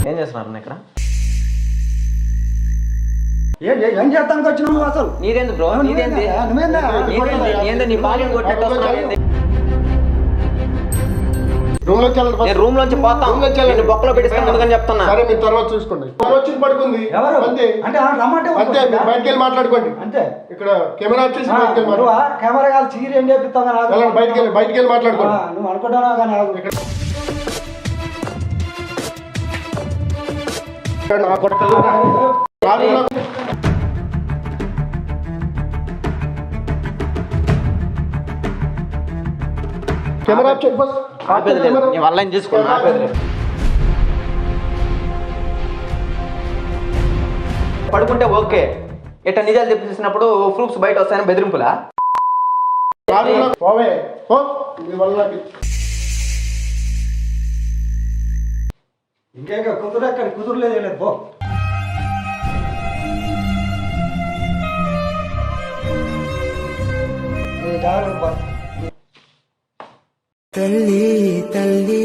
ఏం చేస్తున్నారు ఇక్కడ? ఏం చేస్తానికి వచ్చినావు నువ్వు అసలు? నీదేంది బ్రో? నీదేంది? నీ భార్యను కొట్టినట్టు వస్తున్నావు. రూమ్ లోంచి పోతాం. నేను బొక్కలో పెట్టిస్తాను ముందుగా చెప్తున్నా. సరే మీరు తర్వాత చూసుకోండి. వచ్చి పడుకుంది అంతే. అంటే రమ్మంటే అంతే, మీరు బయటకు వెళ్ళి మాట్లాడుకోండి. అంతే. ఇక్కడ కెమెరా వచ్చేసి కెమెరా కాదు చీర ఏం చేపిస్తావు? బయటకు వెళ్ళి మాట్లాడుకోండి. నువ్వు అనుకుంటున్నావు కానీ కెమెరా చెక్ బస్ వల్ల చూసుకున్నా. పడుకుంటే ఓకే, ఇట్లా నిజాలు తెప్పించినప్పుడు ప్రూఫ్స్ బయట వస్తాయని బెదిరింపులా? ఇంకేక కుదురు అక్కడ కుదురులేదు పో. తల్లి తల్లి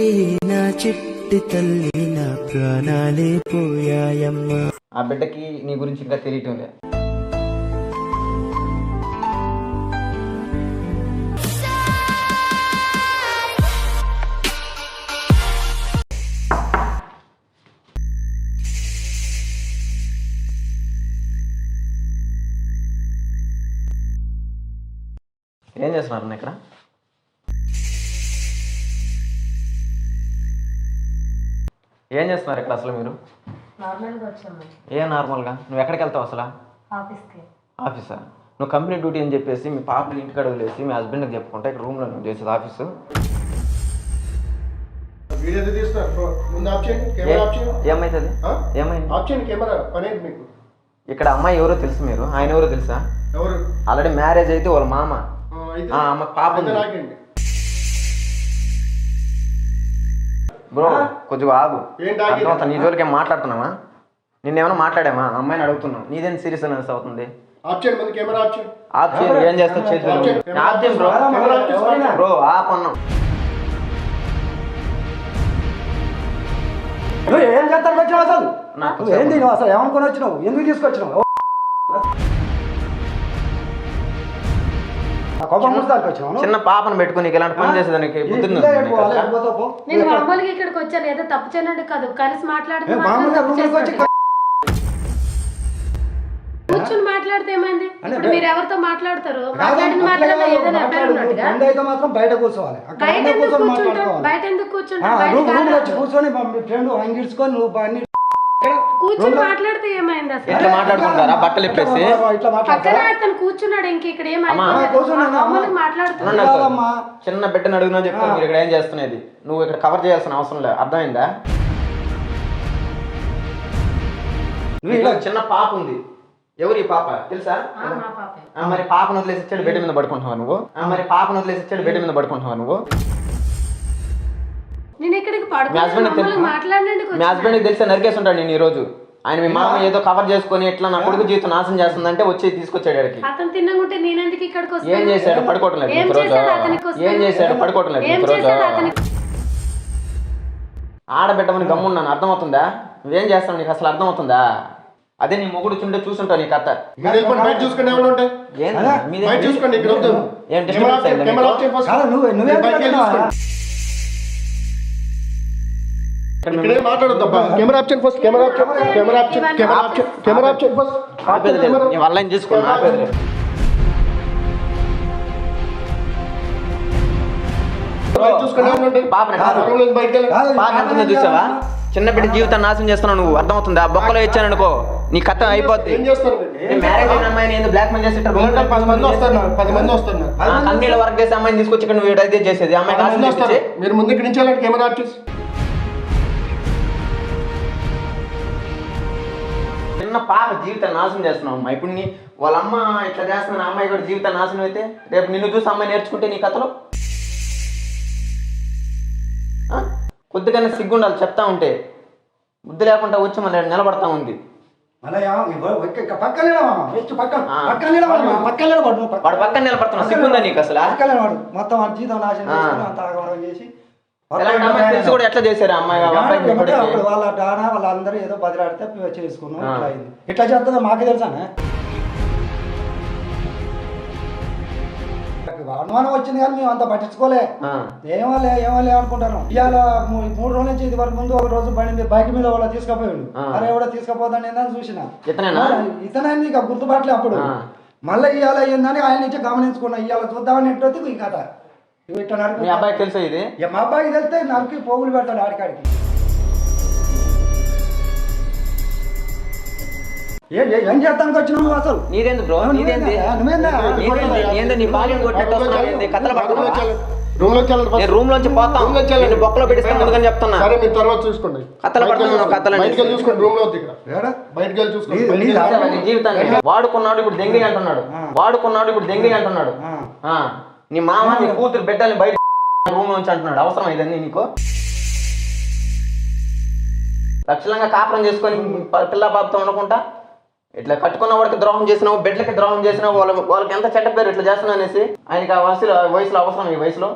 నా చిట్టి తల్లి నా ప్రాణాలే పోయాయమ్మ. ఆ బిడ్డకి నీ గురించి ఇంకా తెలియటం లేదు. ఏం చేస్తున్నారు ఇక్కడ? ఏం చేస్తున్నారు ఇక్కడ అసలు మీరు? ఏ నార్మల్గా నువ్వు ఎక్కడికి వెళ్తావు అసలు? ఆఫీసా? నువ్వు కంపెనీ డ్యూటీ అని చెప్పేసి మీ పాపని ఇంటికాడ వదిలేసి మీ హస్బెండ్కి చెప్పుకుంటా ఇక్కడ రూమ్లో నువ్వు చేసేది ఆఫీసు. ఏమైతుంది? ఏమైంది? ఇక్కడ అమ్మాయి ఎవరో తెలుసు, మీరు ఆయన ఎవరో తెలుసా? ఆల్రెడీ మ్యారేజ్ అయితే వాళ్ళ మామ అమ్మ పాప. బ్రో కొంచెం ఆగు. నీ జోలికి ఏం మాట్లాడుతున్నావా? నిన్నేమైనా మాట్లాడామా? అమ్మాయిని అడుగుతున్నావు. నీదేం సీరియస్ అనేసి అవుతుంది. ఆప్షన్ ఏం చేస్తావు? చేతులు ఆప్షన్ బ్రో ఆపన్నాం. ఏం చేస్తాను వచ్చినావు అసలు? నాకు ఏంది నువ్వు అసలు ఏమనుకొని వచ్చినావు? ఎందుకు తీసుకొచ్చినావు? చిన్న పాపను పెట్టుకుని ఇలాంటి పని చేసేదానికి నేను మామూలుగా ఇక్కడికి వచ్చాను, ఏదో తప్పు చేయనండి కాదు, కలిసి మాట్లాడుతూ కూర్చొని మాట్లాడితే ఏమైంది? ఇప్పుడు మీరు ఎవరితో మాట్లాడతారు? మాత్రం బయట కూర్చోవాలి. బయట ఎందుకు కూర్చొని అంగిడ్చుకొని నువ్వు కూర్చొని మాట్లాడితే ఏమైంది? అసలు మాట్లాడుకుంటారా? బట్టలు ఇప్పేసి పక్కన అతను కూర్చున్నాడు, ఇంక ఇక్కడ మాట్లాడుతున్నా. చిన్న బిడ్డను అడుగునా చెప్పు. మీరు ఇక్కడ ఏం చేస్తున్నది? నువ్వు ఇక్కడ కవర్ చేయాల్సిన అవసరం లేదు, అర్థమైందా? చిన్న పాప ఉంది. ఎవరు ఈ పాప తెలుసా? మరి పాపను వదిలేసి ఇచ్చాడు బెడ్ మీద పడుకుంటున్నావు నువ్వు. బెడ్ మీద పడుకుంటున్నావు నువ్వు. మీ హస్బెండ్ తెలిసే నరికేసి ఉంటాడు నేను ఈ రోజు. ఆయన మీ మామ ఏదో కవర్ చేసుకుని ఎట్లా నా కొడుకు జీవితం నాశనం చేస్తుందంటే వచ్చి తీసుకొచ్చాడు. ఏం చేశాడు? పడుకోవటం లేదు. ఏం చేశాడు? పడుకోవటం లేదు. ఆడబిడ్డమని గమ్మున్నాను, అర్థమవుతుందా? నువ్వేం చేస్తావు నీకు అసలు అర్థమవుతుందా? అదే నీ మొగుడు చుంటే చూసుంటావు నీ కథ. వల్ల చూసుకున్నా. చూసావా? చిన్న బిడ్డ జీవితాన్ని నాశనం చేస్తున్నావు నువ్వు, అర్థమవుతుందా? బొక్కలో ఇచ్చాను అనుకో నీ కథ అయిపోద్ది. మ్యారేజ్ అయిన అమ్మాయిని బ్లాక్ మెయిల్ చేసి 10 మంది వస్తారు. కంపెనీలో వర్క్ చేసే అమ్మాయిని తీసుకొచ్చి ఇక్కడ నువ్వు ఇదే చేసేది. అమ్మాయి మీరు ముందు ఇక్కడ నుంచి కెమెరా ఆఫ్ చేసి చిన్న పాప జీవితాన్ని నాశనం చేస్తున్నావు అమ్మ. ఇప్పుడు నీ వాళ్ళ అమ్మ ఇట్లా చేస్తున్న అమ్మాయి కూడా జీవితాన్ని నాశనం అయితే రేపు నిన్ను చూసి అమ్మాయి నేర్చుకుంటే నీ కథలో కొద్దిగానే సిగ్గుండాలి. చెప్తా ఉంటే బుద్ధి లేకుండా వచ్చి మన నిలబడతా ఉంది. వాడు పక్కన నిలబడుతున్నా సిగ్గుందా నీకు అసలు? మొత్తం జీతం నాశనం చేసి ఎలాంటి అమ్మాయి తెలిసి కూడా ఎట్లా చేశారు అమ్మాయి అబ్బాయికి మీ కొడుక్కి? అప్పుడు వాళ్ళ డానా వాళ్ళందరూ ఏదో బదిలాడితే చేసుకున్నాం ఇట్లా అయింది. ఇట్లా చేస్తుందో మాకే తెలుసానే. అనుమానం వచ్చింది కానీ మేము అంత పట్టించుకోలే. ఏమోలే అనుకుంటాను. ఇవాళ 3 రోజుల నుంచి ఇది వరకు ముందు ఒక రోజు బైక్ మీద వాళ్ళ తీసుకుపోయాడు. అరే ఎవడో తీసుకుపోతాను ఏందని చూసిన ఇతనే ఇక గుర్తుపట్టలే. అప్పుడు మళ్ళీ ఇవాళ అయ్యిందని ఆయన నుంచి గమనించుకున్నా. ఇవాళ చూద్దామని ఎట్టొద్దు ఈ కథ ఇట్లా నడిపి. మీ అబ్బాయికి తెలుసా ఇది? మా అబ్బాయికి తెలిస్తే నరికి పోగులు పెడతాడు ఆడికాడికి. ఏం చేస్తానికి వచ్చినావు అసలు? నీదేంది బ్రో? నీదేంది? నీ భార్యను కొట్టినట్టు వస్తున్నావు ఏంది? కథలు పట్టుకున్నావా? నేను రూమ్ లోంచి పోతాం, నేను బొక్కలో పెట్టిస్తాను ముందుకని చెప్తున్నా. సరే మీరు తర్వాత చూసుకోండి. కథలు పట్టుకున్నావు, కథలు చూసుకోండి. రూమ్ లో బయటకు వెళ్ళి చూసుకోండి. జీవితాన్ని వాడుకున్నాడు ఇప్పుడు దెంగి అంటున్నాడు. నీ మామ నీ కూతురు బిడ్డల్ని బయట రూమ్ నుంచి అంటున్నాడు. అవసరం ఇదన్నీ నీకు? లక్షలంగా కాపురం చేసుకొని పిల్ల బాబుతో ఉండకుండా ఇట్లా కట్టుకున్న వాడికి ద్రోహం చేసినావు, బిడ్డలకి ద్రోహం చేసినావు. వాళ్ళకి ఎంత చెడ్డ పేరు ఇట్లా చేస్తున్నావు అనేసి ఆయనకి ఆ వయసులో అవసరం. ఈ వయసులో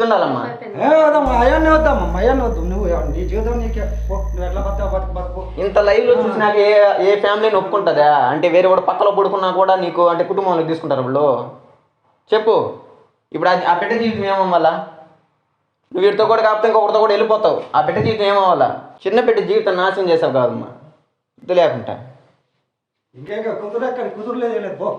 ఉండాలమ్మా. అయ్యాన్ని వద్దు. నువ్వు నీ జీవితం నీకే. నువ్వు ఎట్లా బతుకు. ఇంత లైవ్ లో చూసినాక ఏ ఫ్యామిలీని ఒప్పుకుంటుందా? అంటే వేరే వాడు పక్కలో పడుకున్నా కూడా నీకు అంటే కుటుంబంలో తీసుకుంటారు వాళ్ళు. చెప్పు ఇప్పుడు ఆ బిడ్డ జీవితం ఏమవ్వాలా? నువ్వు వీటితో కూడా కాకపోతే ఇంకొకరితో కూడా వెళ్ళిపోతావు. ఆ బిడ్డ జీవితం ఏమవ్వాలా? చిన్న బిడ్డ జీవితం నాశనం చేసావు కాదమ్మా. ఇది లేకుండా ఇంకే కుదురు ఎక్కడ కుదురు లేదు పో.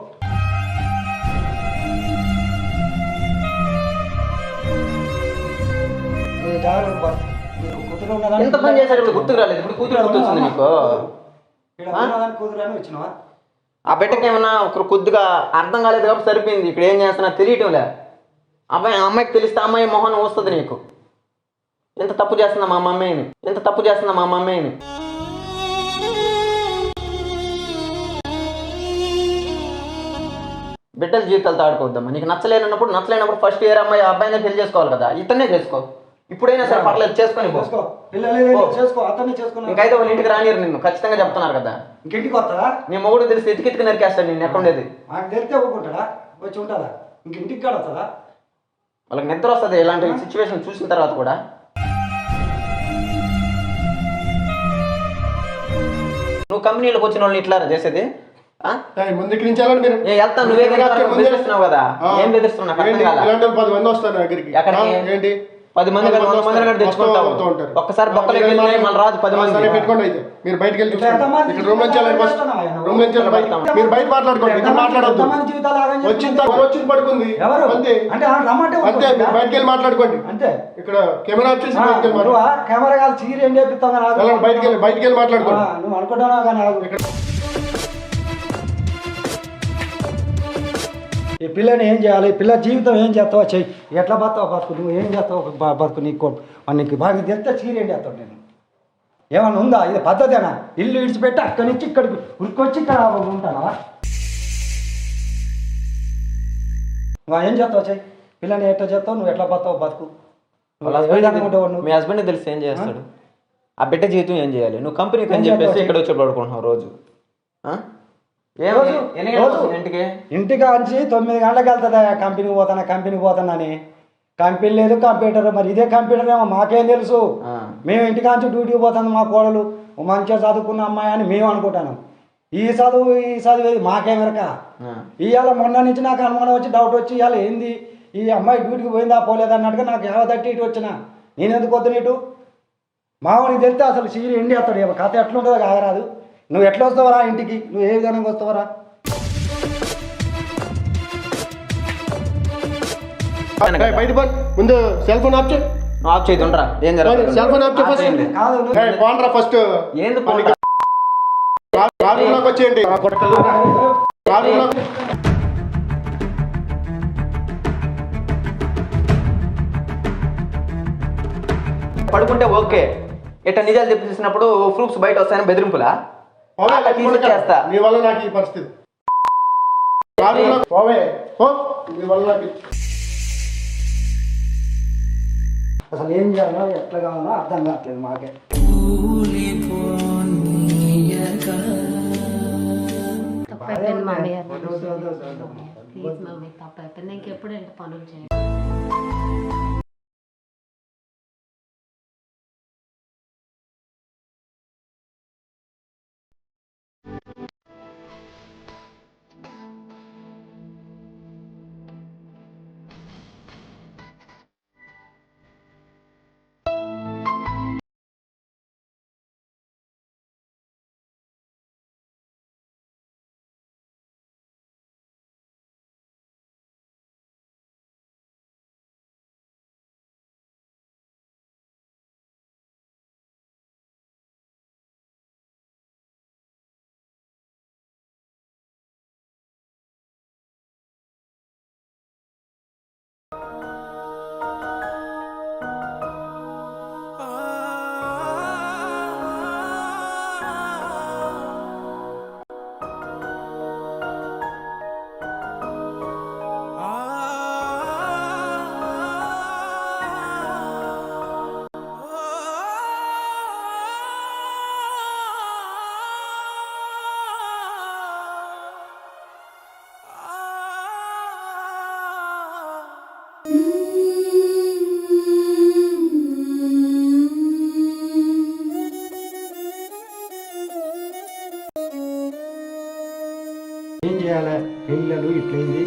ఎంత పని చేశాడు ఇప్పుడు గుర్తుకు రాలేదు. ఇప్పుడు కూతురు గుర్తొచ్చింది నీకు? కుదురని వచ్చినావా? ఆ బిడ్డకి ఏమన్నా ఒక కొద్దిగా అర్థం కాలేదు కాబట్టి సరిపోయింది. ఇక్కడ ఏం చేస్తున్నా తెలియటంలే. అమ్మాయికి తెలిస్తే అమ్మాయి మొహన్ వస్తుంది నీకు. ఎంత తప్పు చేస్తుందా మా మమ్మీని. బిడ్డల జీవితాలతో ఆడుకోవద్దమ్మా. నీకు నచ్చలేనప్పుడు ఫస్ట్ ఇయర్ అబ్బాయినే పెళ్లి చేసుకోవాలి కదా. ఇతనే చేసుకో. ఇప్పుడైనా సరే పర్లేదు చేసుకొని ఇంకైతే వాళ్ళ ఇంటికి రానిరు నిన్ను. ఖచ్చితంగా చెప్తున్నారు కదా. ఇంటికి వస్తాడా? నీ మొగుడు తెలిసి ఎతికి నరికేస్తాడు నేను ఎక్కడుండేది. నాకు తెలిస్తే ఒప్పుకుంటాడా? వచ్చి ఉంటాడా? ఇంటికి కాడ వస్తుందా? వాళ్ళకి నిద్ర వస్తుంది ఇలాంటి సిచ్యువేషన్ చూసిన తర్వాత కూడా. నువ్వు కంపెనీలోకి వచ్చిన వాళ్ళని ఇట్లా చేసేది? ముందుకి నుంచి వెళ్ళండి మీరు. వెళ్తాను. నువ్వే బెదిరిస్తున్నావు కదా. ఏం బెదిరిస్తున్నావు? 10 మంది వస్తారు నా దగ్గరికి. ఏంటి 10 మంది 100 మంది తెచ్చుకుంటావు. ఒక్కసారి బొక్కలకి వెళ్ళి మన రాదు 10 మంది పెట్టుకోండి. అయితే మీరు బయటకు వెళ్ళి ఇక్కడ రూమ్ నుంచి వెళ్ళండి. ఫస్ట్ రూమ్ నుంచి మీరు బయట మాట్లాడుకోండి. ఇక్కడ మాట్లాడొద్దు. వచ్చింది పడుకుంది అంతే. అంతే మీరు బయటకు వెళ్ళి మాట్లాడుకోండి. అంతే. ఇక్కడ కెమెరా వచ్చేసి కెమెరా కాదు చీర ఏం చేపిస్తావు? బయటకు వెళ్ళి మాట్లాడుకోండి. నువ్వు అనుకుంటున్నావు కానీ ఈ పిల్లని ఏం చేయాలి? పిల్ల జీవితం ఏం చేస్తావో చెయ్యి. ఎట్లా బతావు బతుకు. నువ్వు ఏం చేస్తావు బతుకు. నీకు బాగా తెలిస్తే చీర ఏం చేస్తావు? నేను ఏమన్నా ఉందా? ఇది పద్ధతేనా? ఇల్లు విడిచిపెట్టి అక్కడి నుంచి ఇక్కడికి ఉరికొచ్చి ఇక్కడ ఉంటానా? నువ్వు ఏం చేస్తావు చెయ్యి. పిల్లని ఎట్లా చేస్తావు? నువ్వు ఎట్లా బతావు బతుకు. మీ హస్బెండ్ తెలిసి ఏం చేస్తాడు? ఆ బిడ్డ జీవితం ఏం చేయాలి? నువ్వు కంపెనీకి అని చెప్పేసి ఇక్కడ వచ్చి పడుకుంటున్నావు రోజు. ఇంటికి వచ్చి 9 గంటలకు వెళ్తుందా కంపెనీకి పోతానని. కంపెనీ లేదు కంప్యూటర్. మరి ఇదే కంప్యూటర్ ఏమో మాకేం తెలుసు. మేము ఇంటికాంచి డ్యూటీకి పోతాను. మా కోడలు మంచిగా చదువుకున్న అమ్మాయి అని మేము అనుకుంటాను. ఈ చదువు మాకేమెరక. ఇవాళ మొన్న నుంచి నాకు అనుమానం వచ్చి డౌట్ వచ్చి ఇవాళ ఏంది ఈ అమ్మాయి డ్యూటీకి పోయిందా పోలేదా అన్నట్టుగా నాకు యావదట్టి ఇటు వచ్చిన. నేను ఎందుకు వద్దు ఇటు? మావాడికి తెలిస్తే అసలు చీర ఎండి వస్తాడు. కథ ఎట్లుంటుందో కాగరాదు. నువ్వు ఎట్లా వస్తావరా ఇంటికి? నువ్వు ఏ విధానంగా వస్తావరా? బయట ముందు సెల్ ఫోన్ ఆఫ్ చేయి. ఆఫ్ చేయదు ఉండరా. ఏం జరగదు. సెల్ ఫోన్ ఆఫ్ చేయి. పోండ్రా ఫస్ట్. ఏంది రూమ్లోకి వచ్చేయండి. పడుకుంటే ఓకే. ఇట్లా నిజాలు చెప్పి చూసినప్పుడు ప్రూఫ్స్ బయట వస్తాయని బెదిరింపులా? చేస్తా. నీ వల్ల నాకు ఈ పరిస్థితి. అసలు ఏం చేయాలో ఎట్లా కావాలో అర్థం కావట్లేదు మాకే. తప్పు అయిపోయింది మమ్మీ గారు. ప్లీజ్ మమ్మీ, తప్పు అయిపోయింది. ఇంకెప్పుడు ఏంటి పనులు చేయాలి? ఏం చేయాలి? పిల్లలు ఇట్లయింది,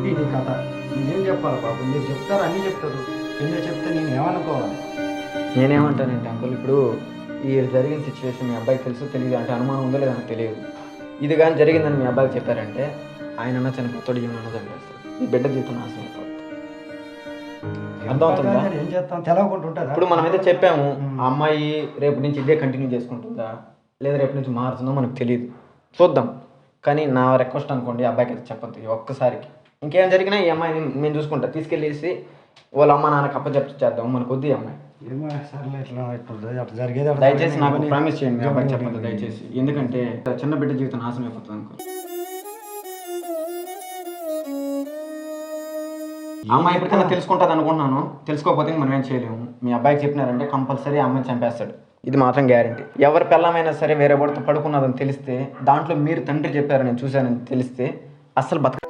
ఇది కథ. నేనేం చెప్పాలి బాబు? మీరు చెప్తారు, అన్నీ చెప్తారు. ఎన్నో చెప్తే నేను ఏమనుకోవాలి? నేనేమంటానంటే అంకుల్, ఇప్పుడు ఈ జరిగిన సిచ్యువేషన్ మీ అబ్బాయికి తెలుసు తెలియదు అంటే అనుమానం ఉందో లేదో నాకు తెలియదు. ఇది కానీ జరిగిందని మీ అబ్బాయికి చెప్పారంటే ఆయన అన్న చనిపోతాడు, ఏమన్నా చనిపోతాడు. ఈ బిడ్డ జీవితం నాశనం అయిపోతుంది. అర్థమవుతుందా? ఏం చేస్తాం, తెలవకుంటుంటుందా? ఇప్పుడు మనమైతే చెప్పాము, ఆ అమ్మాయి రేపు నుంచి ఇదే కంటిన్యూ చేసుకుంటుందా లేదా రేపు నుంచి మారుతుందో మనకు తెలియదు, చూద్దాం. కానీ నా రిక్వెస్ట్ అనుకోండి, అబ్బాయికి అయితే చెప్పొద్దు ఈ ఒక్కసారికి. ఇంకేం జరిగినా ఈ అమ్మాయిని మేము చూసుకుంటా, తీసుకెళ్ళేసి వాళ్ళ అమ్మ నాన్నకి అప్పచెప్చేద్దాం, మనకు వద్దు ఈ అమ్మాయి. ఏమో సర్లే, అట్లా జరిగేది. దయచేసి నాకు ప్రామిస్ చేయండి, మీ అబ్బాయికి చెప్పొద్దు దయచేసి. ఎందుకంటే చిన్న బిడ్డ జీవితం నాశనం అయిపోతుంది అనుకో. అమ్మాయి ఎప్పటికైనా తెలుసుకుంటుంది అనుకుంటున్నాను, తెలుసుకోకపోతే మనం ఏం చేయలేము. మీ అబ్బాయికి చెప్పినారంటే కంపల్సరీ అమ్మాయిని చంపేస్తాడు, ఇది మాత్రం గ్యారంటీ. ఎవరి పిల్లమైనా సరే వేరే వాడితో పడుకున్నదని తెలిస్తే, దాంట్లో మీరు తండ్రి చెప్పారు నేను చూశానని తెలిస్తే అస్సలు బతక.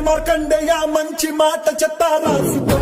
మార్కండేయ మంచి మాట చెత్త రాసుకో.